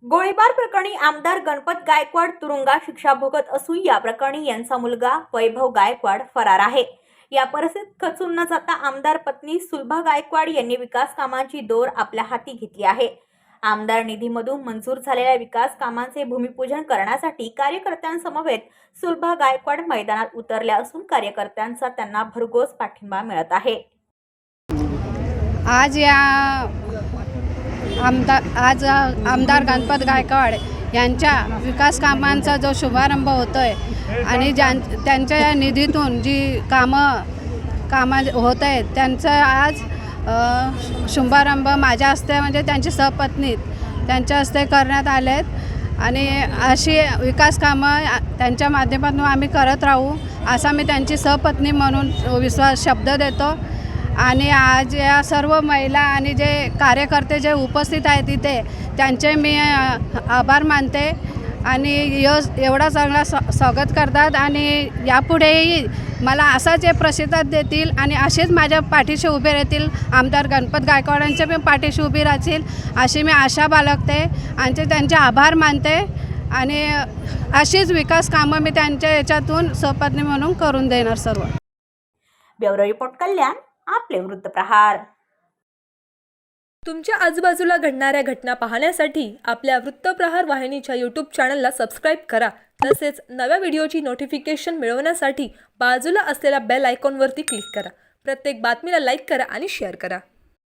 गोळीबार प्रकरणी आमदार गणपत गायकवाड तुरुंगात शिक्षा भोगत असून या प्रकरणी यांचा मुलगा वैभव गायकवाड फरार आहे। या परिस्थितीत खचून न जाता आमदार पत्नी सुलभा गायकवाड यांनी विकास कामांची दोर आपल्या हाती घेतली आहे। आमदार निधीमधून मंजूर झालेल्या विकास कामांचे भूमिपूजन करण्यासाठी कार्यकर्त्यांसमवेत सुलभा गायकवाड मैदानात उतरल्या असून कार्यकर्त्यांचा त्यांना भरघोस पाठिंबा मिळत आहे। आज आमदार गणपत गायकवाड यांच्या विकास कामांचा जो शुभारंभ होतोय आणि त्यांच्या निधीतून जी कामं होत आहेत त्यांचं आज शुभारंभ माझ्या हस्ते म्हणजे त्यांची सहपत्नी त्यांच्या हस्ते करण्यात आले आहेत आणि अशी विकास कामं त्यांच्या माध्यमातून आम्ही करत राहू असा मी त्यांची सहपत्नी म्हणून शब्द देतो। आणि आज या सर्व महिला आणि जे कार्यकर्ते जे उपस्थित आहेत तिथे त्यांचे मी आभार मानते आणि एवढा चांगला स्वागत करतात आणि यापुढेही मला असाच प्रतिसाद देतील आणि असेच माझ्या पाठीशी उभे राहतील। आमदार गणपत गायकवाडांच्या पण पाठीशी उभी राहतील अशी मी आशा बाळगते आणि त्यांचे आभार मानते आणि अशीच विकास कामं मी त्यांच्या याच्यातून सहपत्नी म्हणून करून देणार सर्व। ब्युरो रिपोर्ट कल्याण आपले वृत्तप्रहार। तुमच्या आजूबाजूला घडणाऱ्या घटना पाहण्यासाठी आपल्या वृत्तप्रहार वाहिनीच्या YouTube चॅनलला सबस्क्राईब करा। तसेच नव्या व्हिडिओची नोटिफिकेशन मिळवण्यासाठी बाजूला असलेल्या बेल आयकॉनवरती क्लिक करा। प्रत्येक बातमीला लाईक करा आणि शेअर करा।